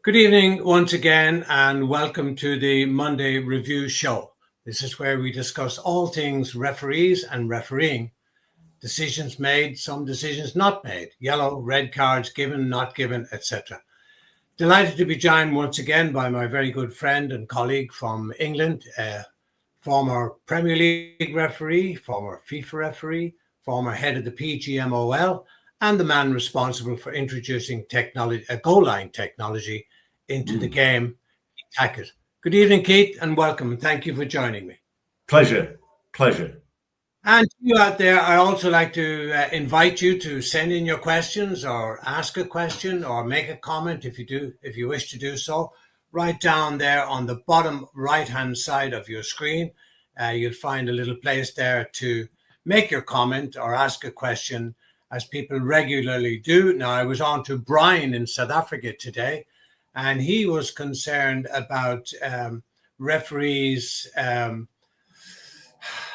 Good evening once again, and welcome to the Monday Review Show. This is where we discuss all things referees and refereeing. Decisions made, some decisions not made, yellow, red cards given, not given, etc. Delighted to be joined once again by my very good friend and colleague from England, former Premier League referee, former FIFA referee, former head of the PGMOL, and the man responsible for introducing goal line technology into the game, Keith Hackett. Good evening, Keith, and welcome. Thank you for joining me. Pleasure. And to you out there, I also like to invite you to send in your questions or ask a question or make a comment if you wish to do so. Right down there on the bottom right-hand side of your screen, you'll find a little place there to make your comment or ask a question, as people regularly do. Now, I was on to Brian in South Africa today, and he was concerned about referees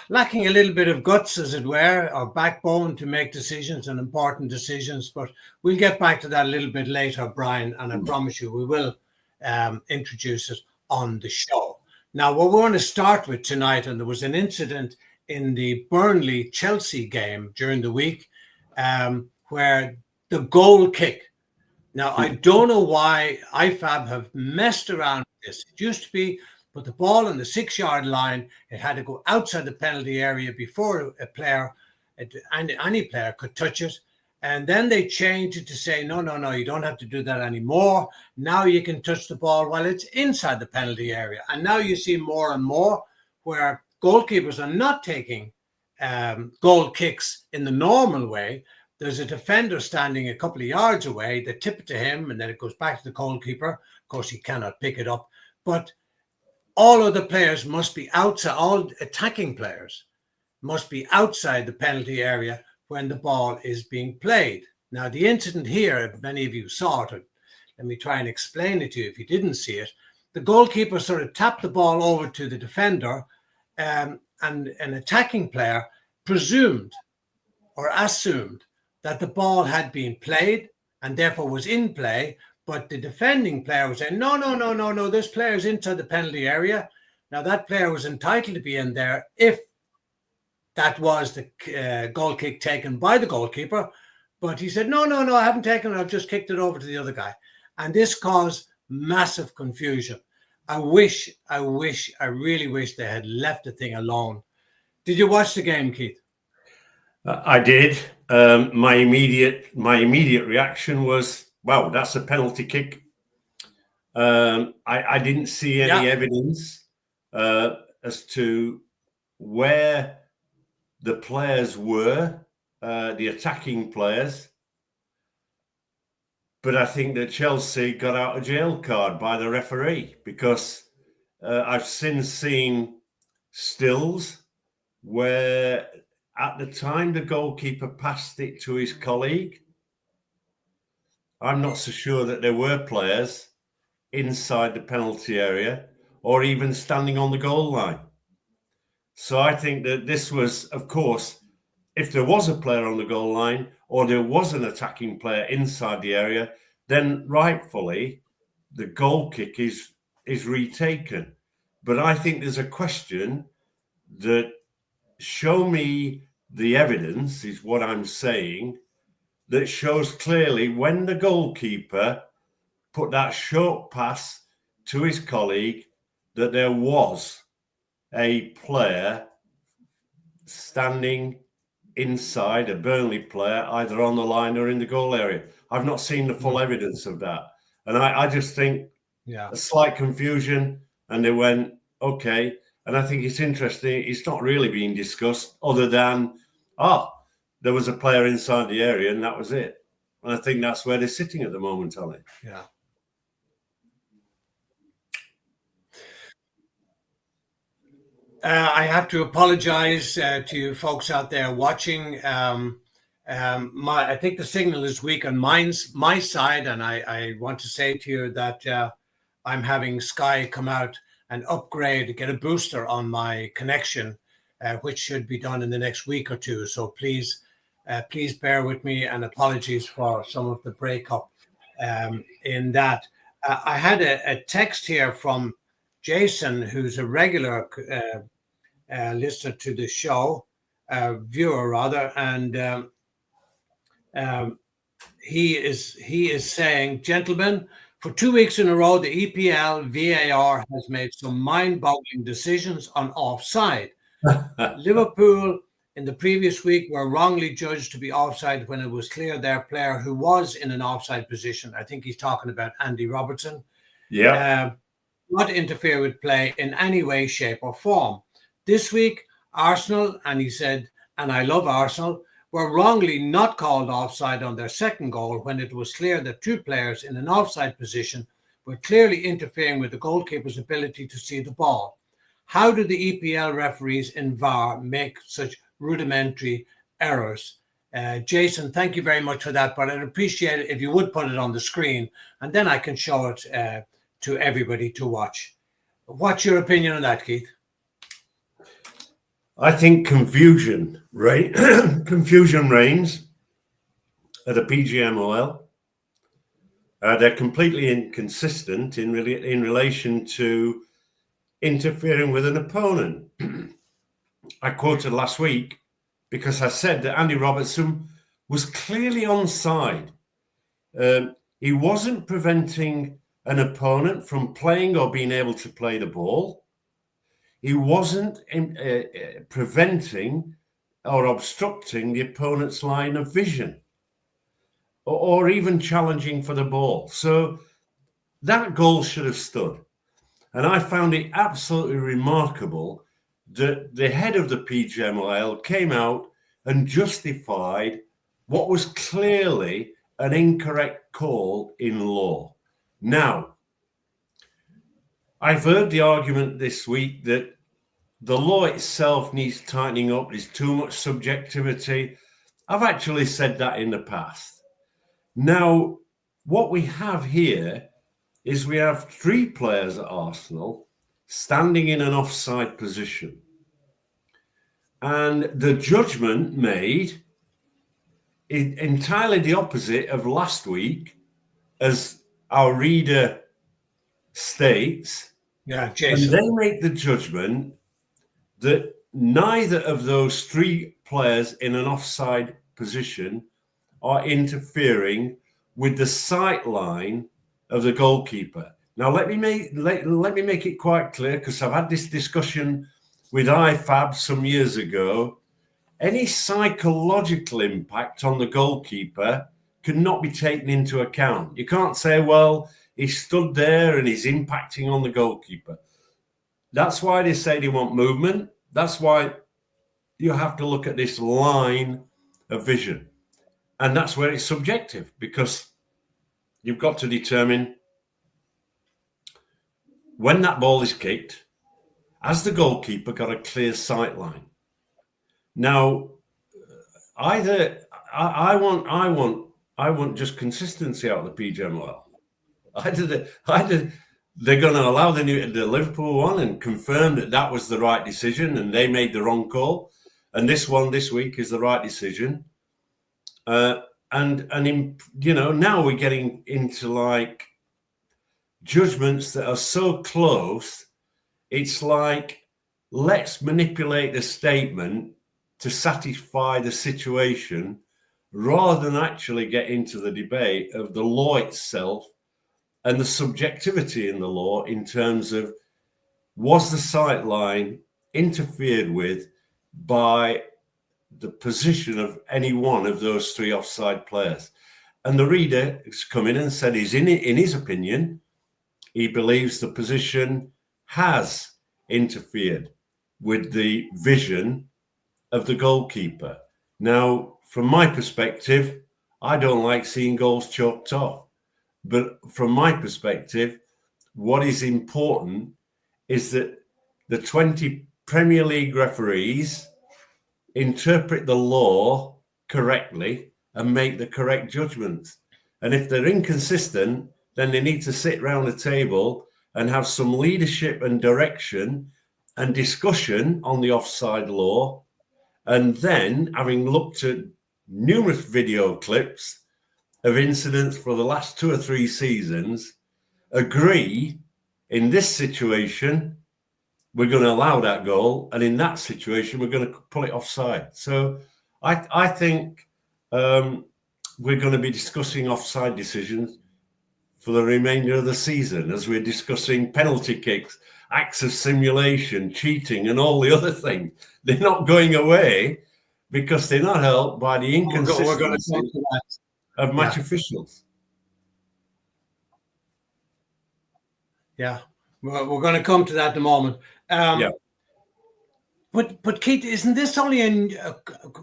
lacking a little bit of guts, as it were, or backbone to make decisions and important decisions. But we'll get back to that a little bit later, Brian, and I promise you we will introduce it on the show. Now, what we're going to start with tonight, and there was an incident in the Burnley-Chelsea game during the week where the goal kick. Now, I don't know why IFAB have messed around with this. It used to be put the ball on the 6-yard line. It had to go outside the penalty area before any player could touch it. And then they changed it to say, no, you don't have to do that anymore. Now you can touch the ball while it's inside the penalty area. And now you see more and more where goalkeepers are not taking goal kicks in the normal way. There's a defender standing a couple of yards away. They tip it to him, and then it goes back to the goalkeeper. Of course, he cannot pick it up. But all other players must be outside. All attacking players must be outside the penalty area when the ball is being played. Now, the incident here, if many of you saw it, let me try and explain it to you if you didn't see it. The goalkeeper sort of tapped the ball over to the defender, and an attacking player presumed or assumed that the ball had been played and therefore was in play, but the defending player was saying, no, this player is inside the penalty area. Now, that player was entitled to be in there if that was the goal kick taken by the goalkeeper, but he said, no, I haven't taken it, I've just kicked it over to the other guy. And this caused massive confusion. I really wish they had left the thing alone. Did you watch the game, Keith? I did. My immediate reaction was, wow, that's a penalty kick. I didn't see any evidence as to where the players were, the attacking players. But I think that Chelsea got out a jail card by the referee, because I've since seen stills where at the time the goalkeeper passed it to his colleague, I'm not so sure that there were players inside the penalty area or even standing on the goal line. So I think that this was, of course, if there was a player on the goal line or there was an attacking player inside the area, then rightfully the goal kick is retaken. But I think there's a question that, show me the evidence, is what I'm saying, that shows clearly when the goalkeeper put that short pass to his colleague that there was a player standing inside, a Burnley player, either on the line or in the goal area. I've not seen the full evidence of that. And I just think a slight confusion, and they went, okay. And I think it's interesting, it's not really being discussed other than, there was a player inside the area and that was it. And I think that's where they're sitting at the moment, Ollie. Yeah. I have to apologize to you folks out there watching. I think the signal is weak on my side, and I want to say to you that I'm having Sky come out and upgrade, get a booster on my connection, which should be done in the next week or two. So please bear with me, and apologies for some of the breakup in that. I had a text here from Jason, who's a regular listener to the show, viewer rather, and he is saying, gentlemen, for 2 weeks in a row, the EPL VAR has made some mind-boggling decisions on offside. Liverpool in the previous week were wrongly judged to be offside when it was clear their player who was in an offside position, I think he's talking about Andy Robertson, not interfere with play in any way, shape or form. This week, Arsenal, and he said, and I love Arsenal, were wrongly not called offside on their second goal when it was clear that two players in an offside position were clearly interfering with the goalkeeper's ability to see the ball. How do the EPL referees in VAR make such rudimentary errors? Jason, thank you very much for that, but I'd appreciate it if you would put it on the screen and then I can show it to everybody to watch. What's your opinion on that, Keith? I think confusion reigns at the PGMOL. They're completely inconsistent in relation to interfering with an opponent. I quoted last week because I said that Andy Robertson was clearly onside. He wasn't preventing an opponent from playing or being able to play the ball. He wasn't preventing or obstructing the opponent's line of vision or even challenging for the ball. So that goal should have stood. And I found it absolutely remarkable that the head of the PGMOL came out and justified what was clearly an incorrect call in law. Now, I've heard the argument this week that the law itself needs tightening up. There's too much subjectivity. I've actually said that in the past. Now, what we have here is we have three players at Arsenal standing in an offside position. And the judgment made is entirely the opposite of last week, as our reader states. Yeah, Jason. And they make the judgment that neither of those three players in an offside position are interfering with the sight line of the goalkeeper. Now, let me make it quite clear, because I've had this discussion with IFAB some years ago. Any psychological impact on the goalkeeper cannot be taken into account. You can't say, well, he stood there and he's impacting on the goalkeeper. That's why they say they want movement. That's why you have to look at this line of vision. And that's where it's subjective, because you've got to determine when that ball is kicked, has the goalkeeper got a clear sight line? Now, I want just consistency out of the PGMOL. Either they're going to allow the Liverpool one and confirm that was the right decision and they made the wrong call, and this one this week is the right decision. Now we're getting into like judgments that are so close. It's like, let's manipulate the statement to satisfy the situation rather than actually get into the debate of the law itself and the subjectivity in the law in terms of, was the sight line interfered with by the position of any one of those three offside players? And the reader has come in and said in his opinion, he believes the position has interfered with the vision of the goalkeeper. Now, from my perspective, I don't like seeing goals chalked off. But from my perspective, what is important is that the 20 Premier League referees interpret the law correctly and make the correct judgments. And if they're inconsistent, then they need to sit round a table and have some leadership and direction and discussion on the offside law. And then, having looked at numerous video clips of incidents for the last 2 or 3 seasons, agree in this situation, we're going to allow that goal, and in that situation, we're going to pull it offside. So I think we're going to be discussing offside decisions for the remainder of the season, as we're discussing penalty kicks, acts of simulation, cheating, and all the other things. They're not going away because they're not helped by the inconsistency of match officials. Yeah, we're going to come to that in a moment. Yeah. But Keith, isn't this only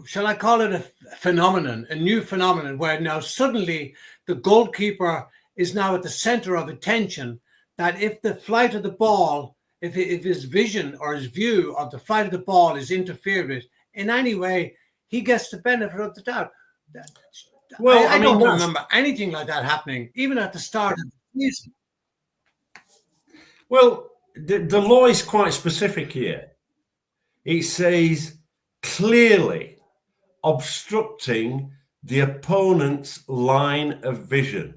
shall I call it a phenomenon, a new phenomenon, where now suddenly the goalkeeper is now at the center of attention, that if the flight of the ball, if his vision or his view of the flight of the ball is interfered with in any way, he gets the benefit of the doubt. Well, I don't remember anything like that happening, even at the start of the season. Well, the law is quite specific here. It says clearly obstructing the opponent's line of vision.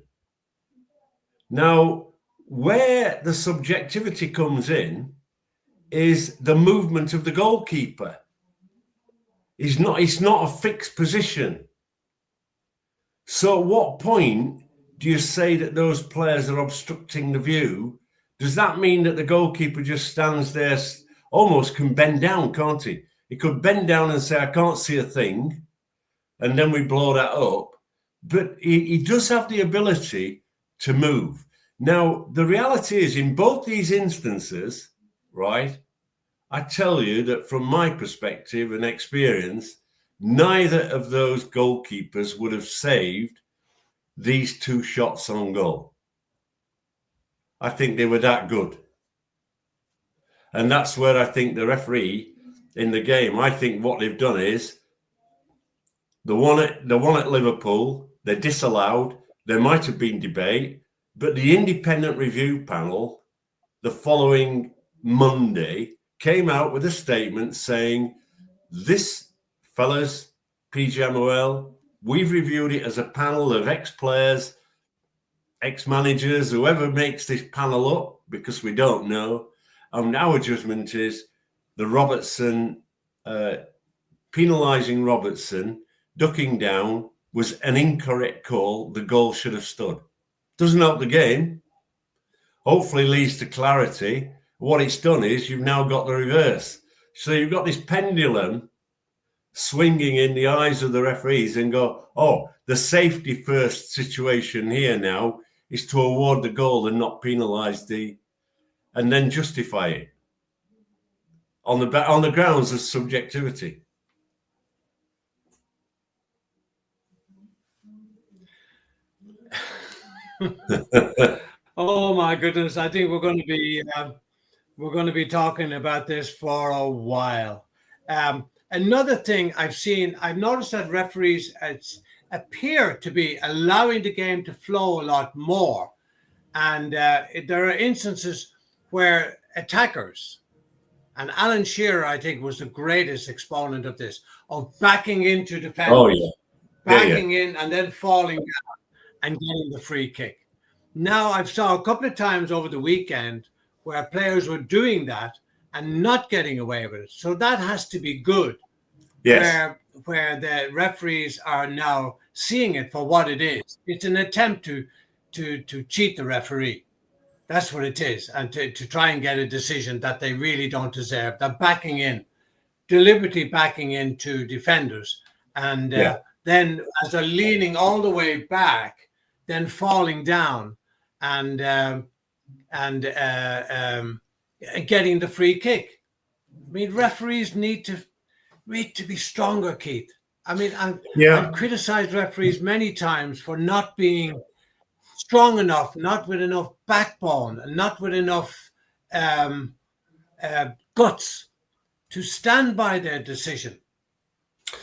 Now, where the subjectivity comes in is the movement of the goalkeeper. It's not a fixed position. So at what point do you say that those players are obstructing the view? Does that mean that the goalkeeper just stands there, almost can bend down, can't he? He could bend down and say, I can't see a thing, and then we blow that up. But he does have the ability to move. Now, the reality is, in both these instances, right, I tell you that from my perspective and experience, neither of those goalkeepers would have saved these two shots on goal. I think they were that good. And that's where I think the referee in the game, I think what they've done is the one at Liverpool, they're disallowed. There might have been debate, but the independent review panel the following Monday came out with a statement saying, this, fellas, PGMOL, we've reviewed it as a panel of ex-players, ex-managers, whoever makes this panel up, because we don't know. And our judgment is the Robertson, penalising Robertson, ducking down, was an incorrect call. The goal should have stood. Doesn't help the game. Hopefully leads to clarity. What it's done is you've now got the reverse. So you've got this pendulum swinging in the eyes of the referees and go, oh, the safety first situation here now is to award the goal and not penalise and then justify it on the grounds of subjectivity. Oh my goodness! I think we're going to be talking about this for a while. Another thing I've noticed that referees appear to be allowing the game to flow a lot more, and there are instances where attackers, and Alan Shearer, I think, was the greatest exponent of this, of backing into defenders, backing in and then falling down and getting the free kick. Now, I've saw a couple of times over the weekend where players were doing that and not getting away with it. So that has to be good. Yes. Where the referees are now seeing it for what it is. It's an attempt to cheat the referee. That's what it is. And to try and get a decision that they really don't deserve. They're backing in, deliberately backing into defenders. And then as they're leaning all the way back, then falling down and getting the free kick. I mean, referees need to be stronger, Keith. I mean, I've criticized referees many times for not being strong enough, not with enough backbone, and not with enough guts to stand by their decision.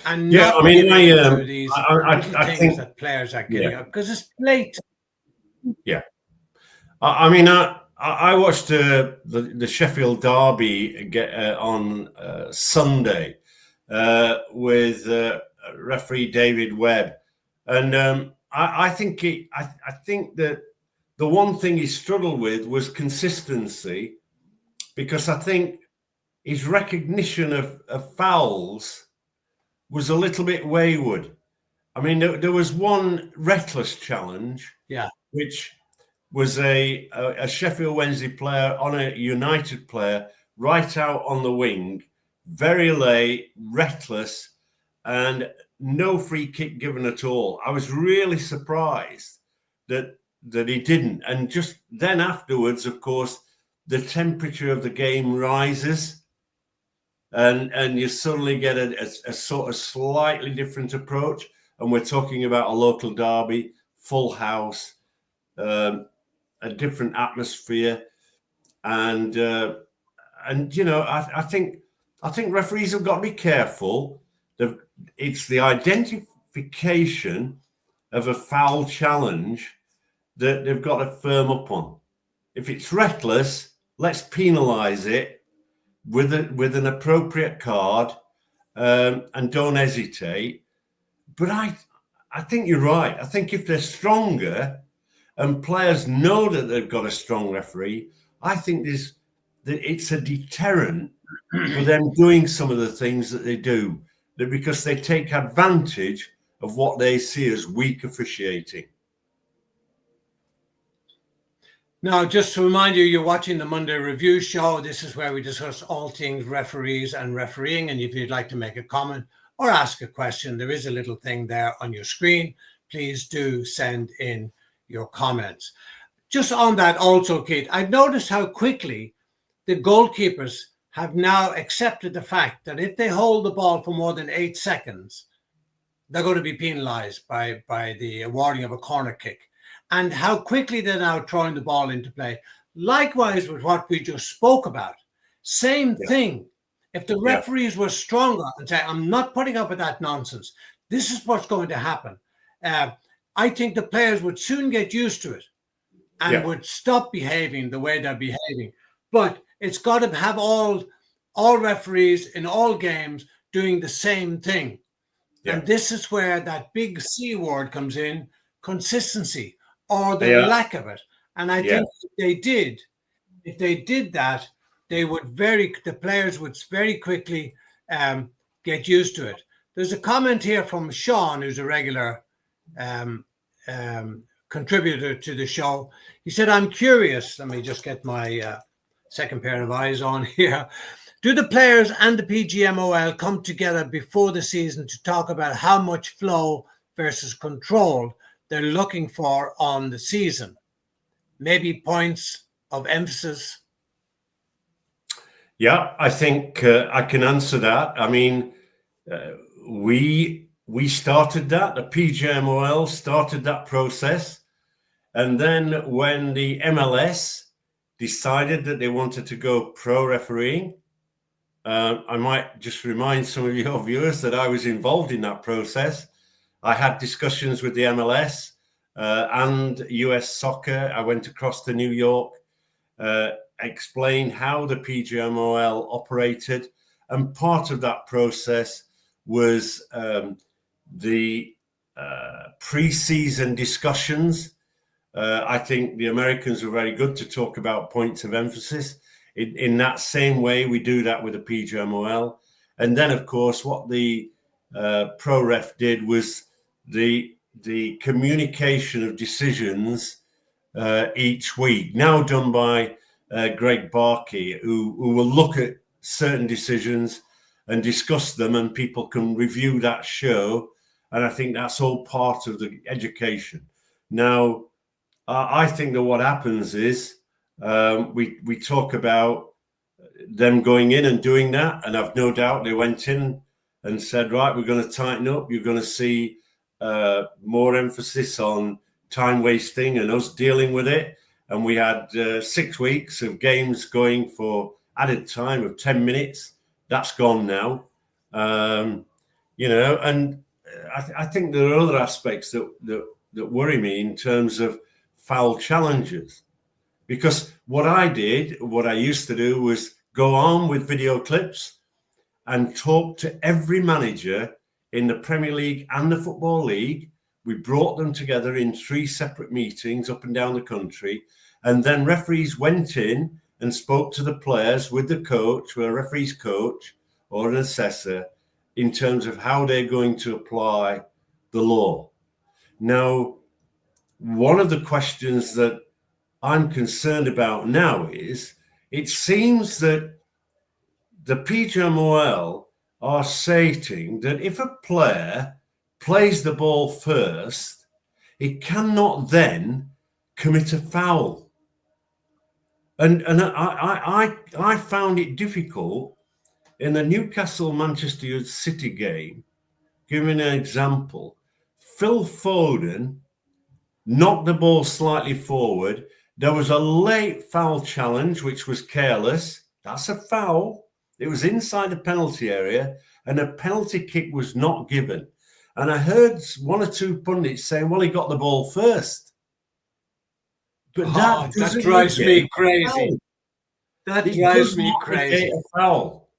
And not these things that players are getting up, because it's blatant. Yeah. I mean, I watched the Sheffield Derby on Sunday with referee David Webb, and I think that the the one thing he struggled with was consistency, because I think his recognition of fouls was a little bit wayward. I mean, there was one reckless challenge, which was a Sheffield Wednesday player on a United player right out on the wing, very late, reckless, and no free kick given at all. I was really surprised that he didn't. And just then afterwards, of course, the temperature of the game rises, and you suddenly get a sort of slightly different approach. And we're talking about a local derby, full house, a different atmosphere, and you know, I think referees have got to be careful. It's the identification of a foul challenge that they've got to firm up on. If it's reckless, let's penalise it with an appropriate card, and don't hesitate. But I think you're right. I think if they're stronger and players know that they've got a strong referee, I think it's a deterrent for them doing some of the things that they do, because they take advantage of what they see as weak officiating. Now, just to remind you, you're watching the Monday Review Show. This is where we discuss all things referees and refereeing. And if you'd like to make a comment or ask a question, there is a little thing there on your screen. Please do send in your comments. Just on that also, Keith, I've noticed how quickly the goalkeepers have now accepted the fact that if they hold the ball for more than 8 seconds, they're going to be penalised by the awarding of a corner kick. And how quickly they're now throwing the ball into play. Likewise with what we just spoke about. Same thing. If the referees were stronger and say, I'm not putting up with that nonsense, this is what's going to happen, I think the players would soon get used to it and would stop behaving the way they're behaving. But it's got to have all referees in all games doing the same thing. Yeah. And this is where that big C word comes in, consistency, or the lack of it. And I think if they did that, the players would very quickly get used to it. There's a comment here from Sean, who's a regular contributor to the show. He said, I'm curious. Let me just get my second pair of eyes on here. Do the players and the PGMOL come together before the season to talk about how much flow versus control they're looking for on the season? Maybe points of emphasis? Yeah, I think I can answer that. I mean, we started that. The PGMOL started that process. And then when the MLS decided that they wanted to go pro refereeing, I might just remind some of your viewers that I was involved in that process. I had discussions with the MLS and US Soccer. I went across to New York, explained how the PGMOL operated. And part of that process was the pre-season discussions. I think the Americans were very good to talk about points of emphasis. In that same way, we do that with the PGMOL. And then, of course, what the pro ref did was the communication of decisions each week, now done by Greg Barkey, who will look at certain decisions and discuss them, and people can review that show. And I think that's all part of the education. Now, I think that what happens is we talk about them going in and doing that, and I've no doubt they went in and said, right, we're going to tighten up. You're going to see more emphasis on time wasting and us dealing with it. And we had 6 weeks of games going for added time of 10 minutes. That's gone now. You know, and I think there are other aspects that worry me in terms of foul challenges. Because what I used to do was go on with video clips and talk to every manager in the Premier League and the Football League We brought them together in 3 separate meetings up and down the country. And then referees went in and spoke to the players with the coach, with a referee's coach or an assessor, in terms of how they're going to apply the law. Now, one of the questions that I'm concerned about now is it seems that the PGMOL are stating that if a player plays the ball first, it cannot then commit a foul. And I found it difficult in the Newcastle-Manchester City game. Giving an example, Phil Foden knocked the ball slightly forward. There was a late foul challenge, which was careless. That's a foul. It was inside the penalty area, and a penalty kick was not given. And I heard 1 or 2 pundits saying, well, he got the ball first. But that drives me crazy. That drives me crazy. A foul.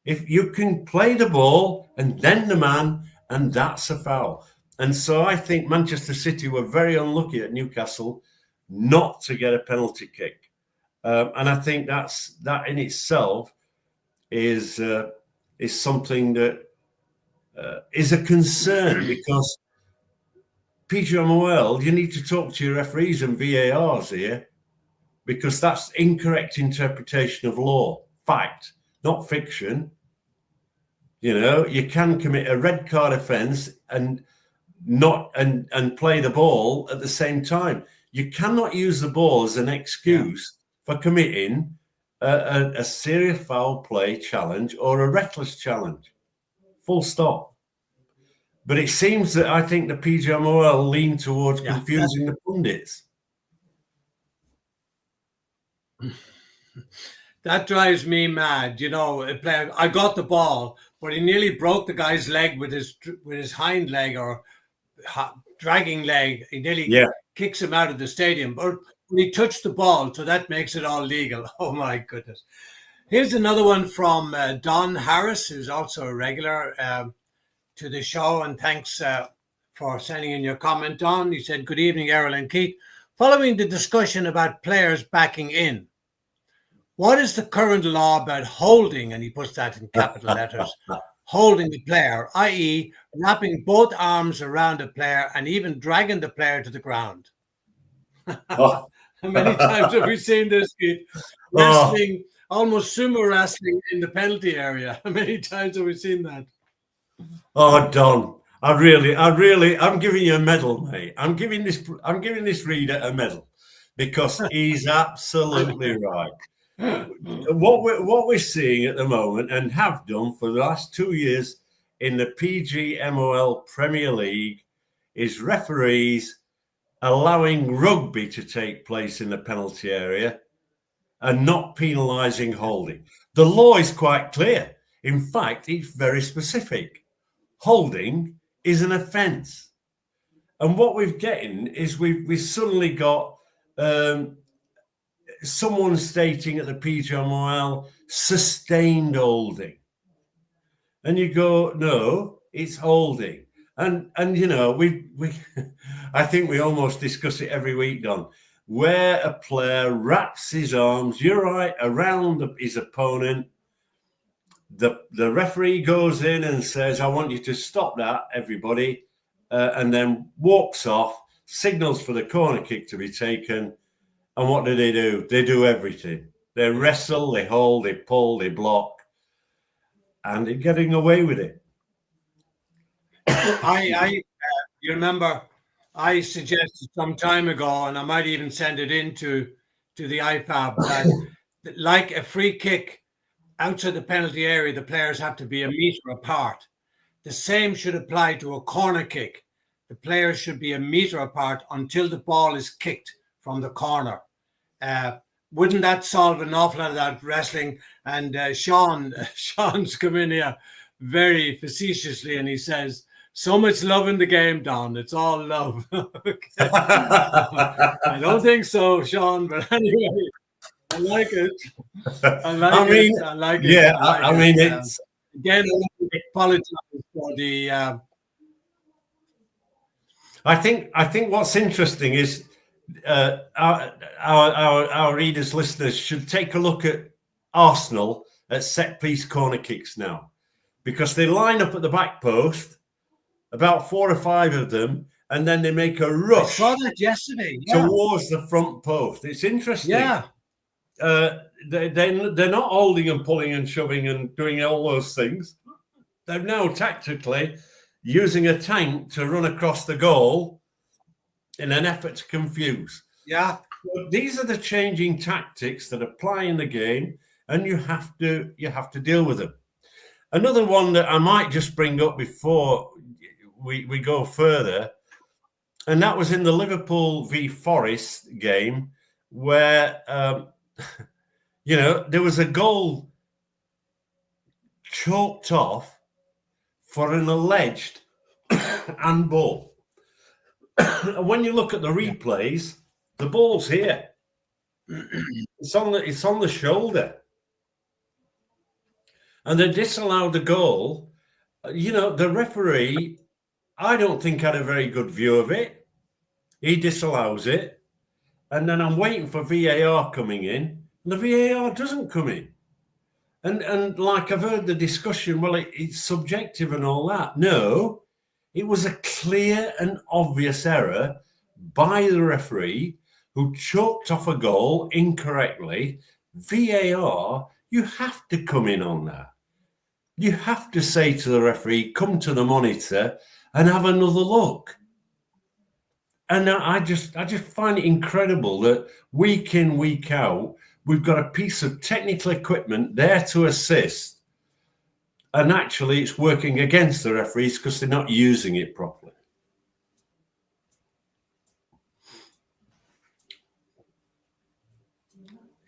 If you can play the ball and then the man, and that's a foul. And so I think Manchester City were very unlucky at Newcastle not to get a penalty kick. And I think that in itself is something that is a concern, because PGMOL, you need to talk to your referees and VARs here, because that's incorrect interpretation of law. Fact, not fiction. You know, you can commit a red card offence and play the ball at the same time. You cannot use the ball as an excuse for committing a serious foul play challenge or a reckless challenge. Full stop. But it seems that I think the PGMOL lean towards confusing the pundits. That drives me mad. You know, a player, I got the ball, but he nearly broke the guy's leg with his hind leg or dragging leg. He nearly kicks him out of the stadium. But he touched the ball, so that makes it all legal. Oh, my goodness. Here's another one from Don Harris, who's also a regular to the show. And thanks for sending in your comment, Don. He said, good evening, Errol and Keith. Following the discussion about players backing in, what is the current law about holding, and he puts that in capital letters, holding the player, i.e. wrapping both arms around a player and even dragging the player to the ground? How many times have we seen this? Wrestling, almost sumo wrestling in the penalty area. How many times have we seen that? Oh, Don, I'm giving you a medal, mate. I'm giving this reader a medal, because he's absolutely right. What we're seeing at the moment, and have done for the last 2 years in the PGMOL Premier League, is referees allowing rugby to take place in the penalty area and not penalising holding. The law is quite clear. In fact, it's very specific. Holding is an offence. And what we've getting is we've suddenly got someone stating at the PGMOL sustained holding. And you go, no, it's holding. And you know, we I think we almost discuss it every week, Don, where a player wraps his arms, you're right, around his opponent. The referee goes in and says, I want you to stop that, everybody, and then walks off, signals for the corner kick to be taken. And what do? They do everything. They wrestle, they hold, they pull, they block, and they're getting away with it. You remember, I suggested some time ago, and I might even send it into the IFAB, that like a free kick outside the penalty area, the players have to be a metre apart. The same should apply to a corner kick. The players should be a metre apart until the ball is kicked from the corner. Wouldn't that solve an awful lot of that wrestling? And Sean's come in here very facetiously, and he says, so much love in the game, Don. It's all love. I don't think so, Sean, but anyway, I like it. I like it. Yeah, I mean, it's... Again, I apologize for the... I think what's interesting is our readers, listeners should take a look at Arsenal at set piece corner kicks now, because they line up at the back post, about 4 or 5 of them, and then they make a rush. I saw that yesterday. Towards the front post. It's interesting. Yeah. They're not holding and pulling and shoving and doing all those things. They're now tactically using a tank to run across the goal in an effort to confuse. Yeah. So these are the changing tactics that apply in the game, and you have to deal with them. Another one that I might just bring up before we go further, and that was in the Liverpool v Forest game, where there was a goal choked off for an alleged handball. And when you look at the replays, the ball's here. It's on the shoulder. And they disallowed the goal. The referee, I don't think, had a very good view of it. He disallows it. And then I'm waiting for VAR coming in. And the VAR doesn't come in. And like I've heard the discussion, well, it's subjective and all that. No, it was a clear and obvious error by the referee who choked off a goal incorrectly. VAR, you have to come in on that. You have to say to the referee, come to the monitor and have another look. And I just find it incredible that week in, week out, we've got a piece of technical equipment there to assist. And actually it's working against the referees because they're not using it properly.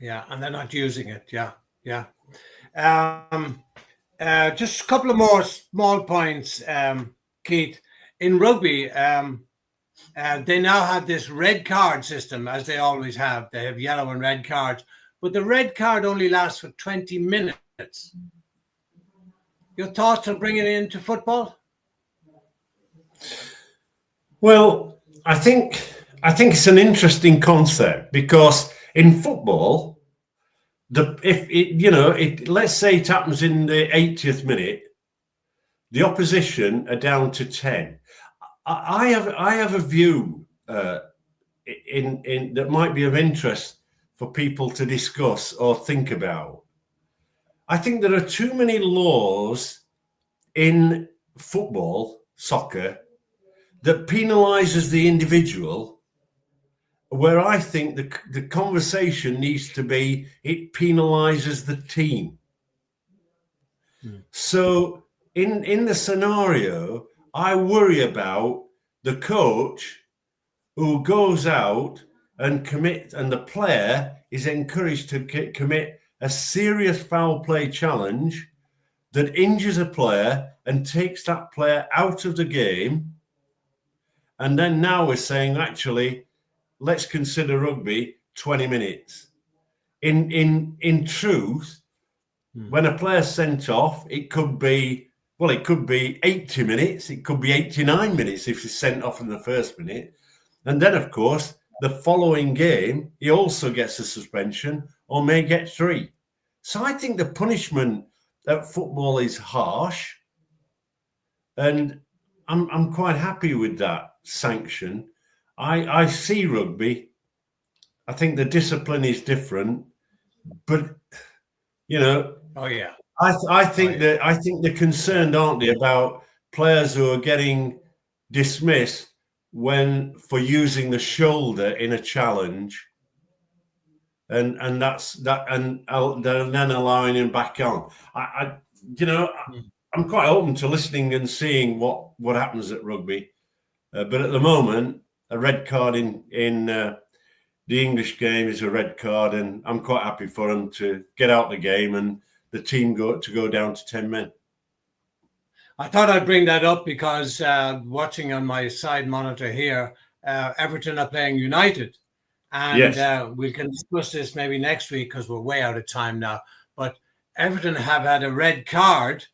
Yeah, and they're not using it. Yeah. Just a couple of more small points, Keith. In rugby, they now have this red card system, as they always have. They have yellow and red cards, but the red card only lasts for 20 minutes. Your thoughts on bringing it into football? Well, I think it's an interesting concept, because in football, let's say it happens in the 80th minute, the opposition are down to 10. I have a view in that might be of interest for people to discuss or think about. I think there are too many laws in football, soccer, that penalises the individual, where I think the conversation needs to be it penalises the team. So in the scenario, I worry about the coach who goes out and commit, and the player is encouraged to commit a serious foul play challenge that injures a player and takes that player out of the game. And then now we're saying, actually, let's consider rugby 20 minutes. In truth, when a player's sent off, it could be 80 minutes. It could be 89 minutes if he's sent off in the first minute. And then, of course, the following game, he also gets a suspension or may get 3. So I think the punishment at football is harsh. And I'm quite happy with that sanction. I see rugby. I think the discipline is different. But, Oh, yeah. I think they're concerned, aren't they, about players who are getting dismissed for using the shoulder in a challenge, and that's that, and then allowing him back on. I'm quite open to listening and seeing what happens at rugby, but at the moment, a red card in the English game is a red card, and I'm quite happy for them to get out the game and the team go down to 10 men. I thought I'd bring that up because watching on my side monitor here, Everton are playing United. And yes. We can discuss this maybe next week because we're way out of time now. But Everton have had a red card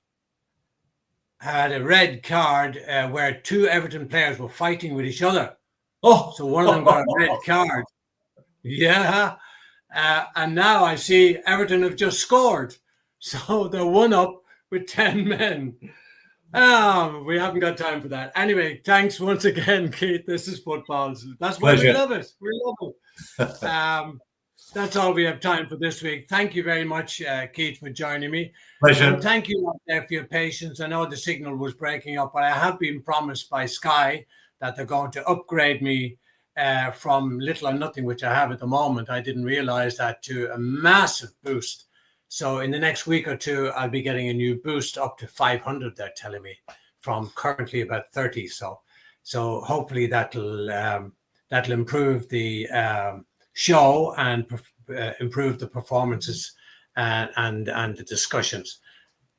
had a red card where two Everton players were fighting with each other. Oh, So one of them got a red card. Yeah. And now I see Everton have just scored. So they're 1-up with 10 men. We haven't got time for that. Anyway, thanks once again, Keith. This is football. That's why we love it. We love it. That's all we have time for this week. Thank you very much, Keith, for joining me. Pleasure. And thank you out there for your patience. I know the signal was breaking up, but I have been promised by Sky that they're going to upgrade me from little or nothing, which I have at the moment. I didn't realize that, to a massive boost. So in the next week or two, I'll be getting a new boost up to 500, they're telling me, from currently about 30. So hopefully that'll improve the show and improve the performances and the discussions.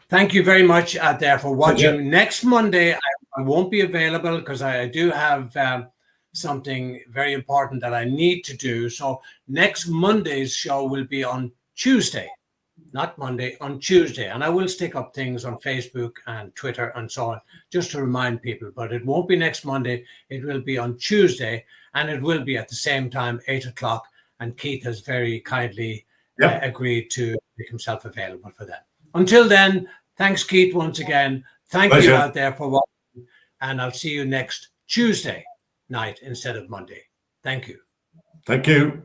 Thank you very much out there for watching. Yeah. Next Monday, I won't be available because I do have something very important that I need to do. So next Monday's show will be on Tuesday, not Monday, on Tuesday. And I will stick up things on Facebook and Twitter and so on, just to remind people. But it won't be next Monday. It will be on Tuesday, and it will be at the same time, 8 o'clock. And Keith has very kindly agreed to make himself available for that. Until then, thanks, Keith, once again. Thank you out there for watching. And I'll see you next Tuesday night instead of Monday. Thank you. Thank you.